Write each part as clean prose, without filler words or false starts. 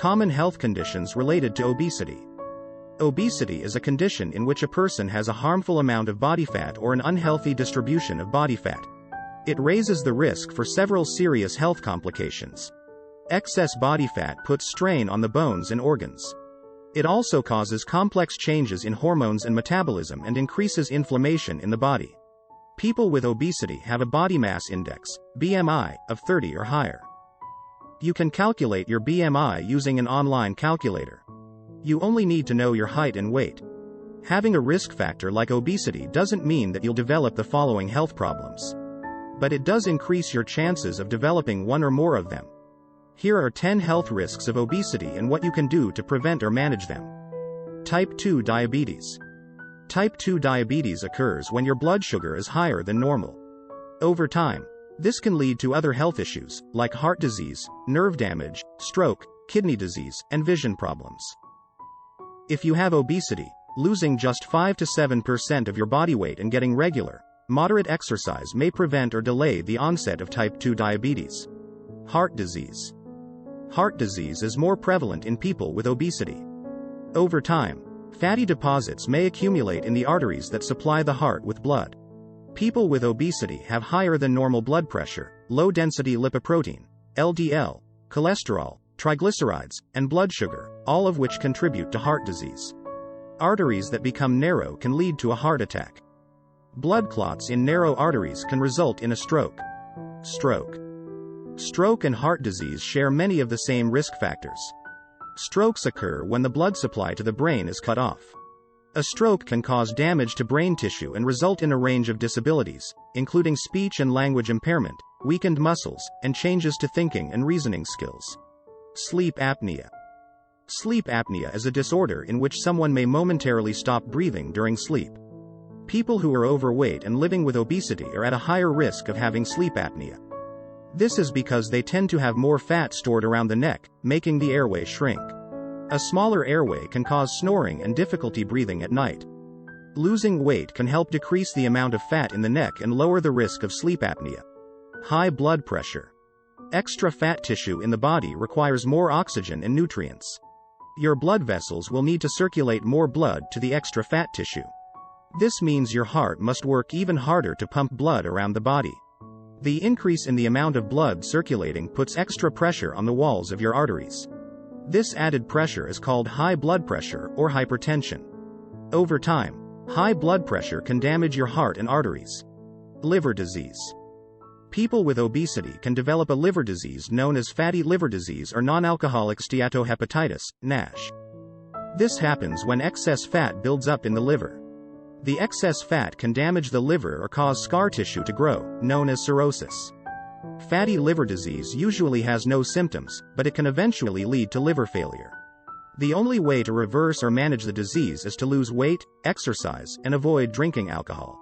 Common health conditions related to obesity. Obesity is a condition in which a person has a harmful amount of body fat or an unhealthy distribution of body fat. It raises the risk for several serious health complications. Excess body fat puts strain on the bones and organs. It also causes complex changes in hormones and metabolism and increases inflammation in the body. People with obesity have a body mass index, BMI, of 30 or higher. You can calculate your BMI using an online calculator. You only need to know your height and weight. Having a risk factor like obesity doesn't mean that you'll develop the following health problems. But it does increase your chances of developing one or more of them. Here are 10 health risks of obesity and what you can do to prevent or manage them. Type 2 diabetes. Type 2 diabetes occurs when your blood sugar is higher than normal. Over time, this can lead to other health issues, like heart disease, nerve damage, stroke, kidney disease, and vision problems. If you have obesity, losing just 5 to 7% of your body weight and getting regular, moderate exercise may prevent or delay the onset of type 2 diabetes. Heart disease. Heart disease is more prevalent in people with obesity. Over time, fatty deposits may accumulate in the arteries that supply the heart with blood. People with obesity have higher than normal blood pressure, low-density lipoprotein, LDL, cholesterol, triglycerides, and blood sugar, all of which contribute to heart disease. Arteries that become narrow can lead to a heart attack. Blood clots in narrow arteries can result in a stroke. Stroke and heart disease share many of the same risk factors. Strokes occur when the blood supply to the brain is cut off. A stroke can cause damage to brain tissue and result in a range of disabilities, including speech and language impairment, weakened muscles, and changes to thinking and reasoning skills. Sleep apnea. Sleep apnea is a disorder in which someone may momentarily stop breathing during sleep. People who are overweight and living with obesity are at a higher risk of having sleep apnea. This is because they tend to have more fat stored around the neck, making the airway shrink. A smaller airway can cause snoring and difficulty breathing at night. Losing weight can help decrease the amount of fat in the neck and lower the risk of sleep apnea. High blood pressure. Extra fat tissue in the body requires more oxygen and nutrients. Your blood vessels will need to circulate more blood to the extra fat tissue. This means your heart must work even harder to pump blood around the body. The increase in the amount of blood circulating puts extra pressure on the walls of your arteries. This added pressure is called high blood pressure or hypertension. Over time, high blood pressure can damage your heart and arteries. Liver disease. People with obesity can develop a liver disease known as fatty liver disease or non-alcoholic steatohepatitis, NASH. This happens when excess fat builds up in the liver. The excess fat can damage the liver or cause scar tissue to grow, known as cirrhosis. Fatty liver disease usually has no symptoms, but it can eventually lead to liver failure. The only way to reverse or manage the disease is to lose weight, exercise, and avoid drinking alcohol.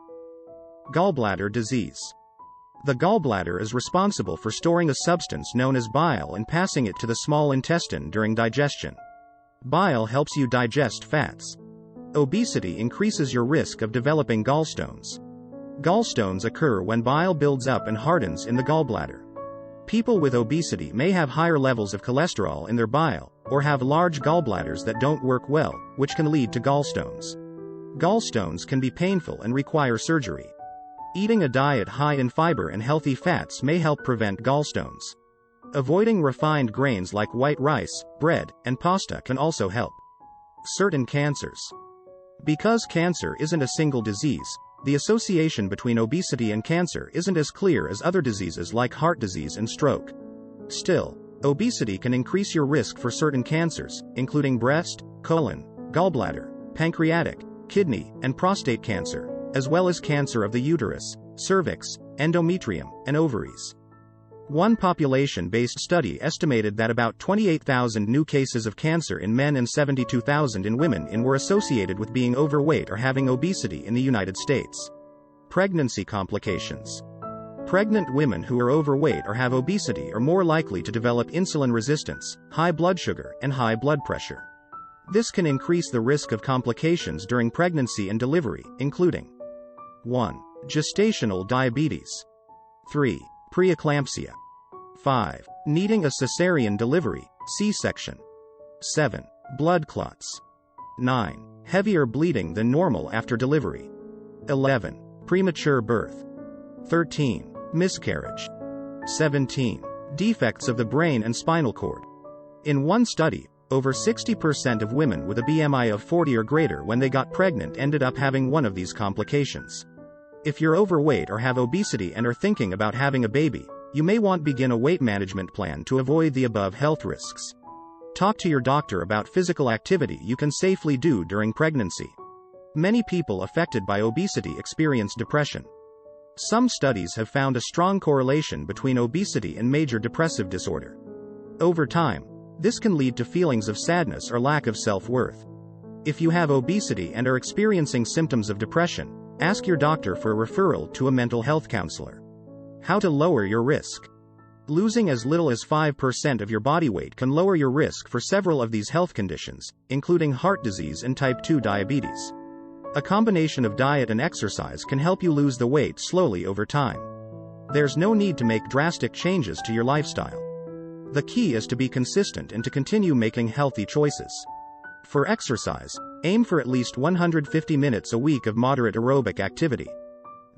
Gallbladder disease. The gallbladder is responsible for storing a substance known as bile and passing it to the small intestine during digestion. Bile helps you digest fats. Obesity increases your risk of developing gallstones. Gallstones occur when bile builds up and hardens in the gallbladder. People with obesity may have higher levels of cholesterol in their bile, or have large gallbladders that don't work well, which can lead to gallstones. Gallstones can be painful and require surgery. Eating a diet high in fiber and healthy fats may help prevent gallstones. Avoiding refined grains like white rice, bread, and pasta can also help. Certain cancers. Because cancer isn't a single disease, the association between obesity and cancer isn't as clear as other diseases like heart disease and stroke. Still, obesity can increase your risk for certain cancers, including breast, colon, gallbladder, pancreatic, kidney, and prostate cancer, as well as cancer of the uterus, cervix, endometrium, and ovaries. One population-based study estimated that about 28,000 new cases of cancer in men and 72,000 in women were associated with being overweight or having obesity in the United States. Pregnancy complications. Pregnant women who are overweight or have obesity are more likely to develop insulin resistance, high blood sugar, and high blood pressure. This can increase the risk of complications during pregnancy and delivery, including 1. Gestational diabetes. 3. Preeclampsia. 5. Needing a cesarean delivery, C-section. 7. Blood clots. 9. Heavier bleeding than normal after delivery. 11. Premature birth. 13. Miscarriage. 17. Defects of the brain and spinal cord. In one study, over 60% of women with a BMI of 40 or greater when they got pregnant ended up having one of these complications. If you're overweight or have obesity and are thinking about having a baby, you may want to begin a weight management plan to avoid the above health risks. Talk to your doctor about physical activity you can safely do during pregnancy. Many people affected by obesity experience depression. Some studies have found a strong correlation between obesity and major depressive disorder. Over time, this can lead to feelings of sadness or lack of self-worth. If you have obesity and are experiencing symptoms of depression, ask your doctor for a referral to a mental health counselor. How to lower your risk. Losing as little as 5% of your body weight can lower your risk for several of these health conditions, including heart disease and type 2 diabetes. A combination of diet and exercise can help you lose the weight slowly over time. There's no need to make drastic changes to your lifestyle. The key is to be consistent and to continue making healthy choices. For exercise, aim for at least 150 minutes a week of moderate aerobic activity.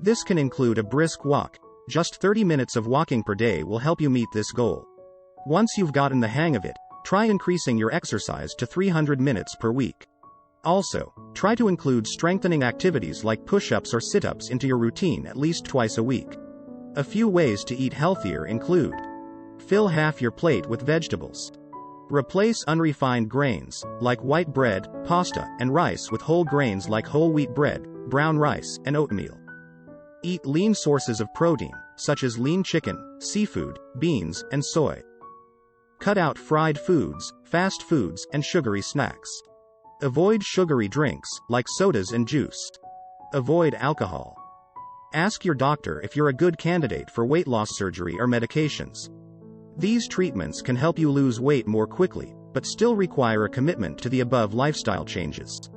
This can include a brisk walk. Just 30 minutes of walking per day will help you meet this goal. Once you've gotten the hang of it, try increasing your exercise to 300 minutes per week. Also, try to include strengthening activities like push-ups or sit-ups into your routine at least twice a week. A few ways to eat healthier include: fill half your plate with vegetables. Replace unrefined grains, like white bread, pasta, and rice with whole grains like whole wheat bread, brown rice, and oatmeal. Eat lean sources of protein, such as lean chicken, seafood, beans, and soy. Cut out fried foods, fast foods, and sugary snacks. Avoid sugary drinks, like sodas and juice. Avoid alcohol. Ask your doctor if you're a good candidate for weight loss surgery or medications. These treatments can help you lose weight more quickly, but still require a commitment to the above lifestyle changes.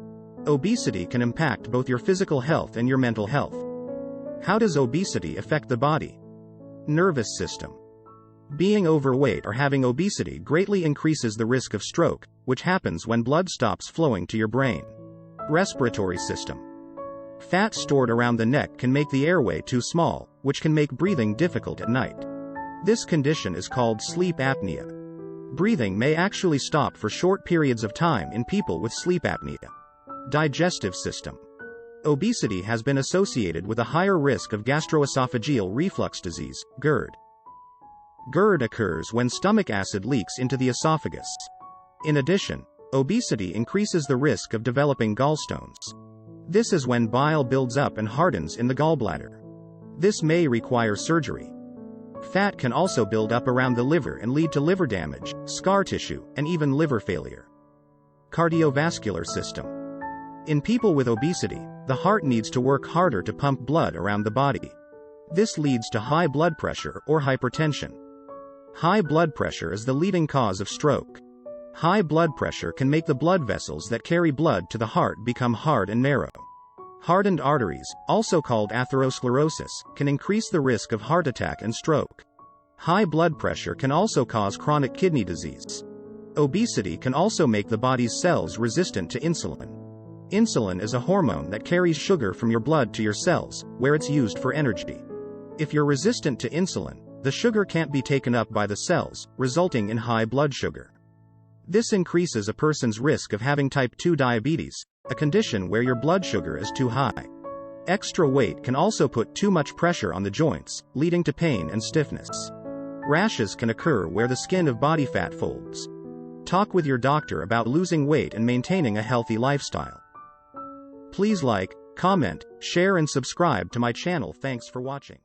Obesity can impact both your physical health and your mental health. How does obesity affect the body? Nervous system. Being overweight or having obesity greatly increases the risk of stroke, which happens when blood stops flowing to your brain. Respiratory system. Fat stored around the neck can make the airway too small, which can make breathing difficult at night. This condition is called sleep apnea. Breathing may actually stop for short periods of time in people with sleep apnea. Digestive system. Obesity has been associated with a higher risk of gastroesophageal reflux disease, GERD. GERD occurs when stomach acid leaks into the esophagus. In addition, obesity increases the risk of developing gallstones. This is when bile builds up and hardens in the gallbladder. This may require surgery. Fat can also build up around the liver and lead to liver damage, scar tissue, and even liver failure. Cardiovascular system. In people with obesity, the heart needs to work harder to pump blood around the body. This leads to high blood pressure or hypertension. High blood pressure is the leading cause of stroke. High blood pressure can make the blood vessels that carry blood to the heart become hard and narrow. Hardened arteries, also called atherosclerosis, can increase the risk of heart attack and stroke. High blood pressure can also cause chronic kidney disease. Obesity can also make the body's cells resistant to insulin. Insulin is a hormone that carries sugar from your blood to your cells, where it's used for energy. If you're resistant to insulin, the sugar can't be taken up by the cells, resulting in high blood sugar. This increases a person's risk of having type 2 diabetes, a condition where your blood sugar is too high. Extra weight can also put too much pressure on the joints, leading to pain and stiffness. Rashes can occur where the skin of body fat folds. Talk with your doctor about losing weight and maintaining a healthy lifestyle. Please like, comment, share and subscribe to my channel. Thanks for watching.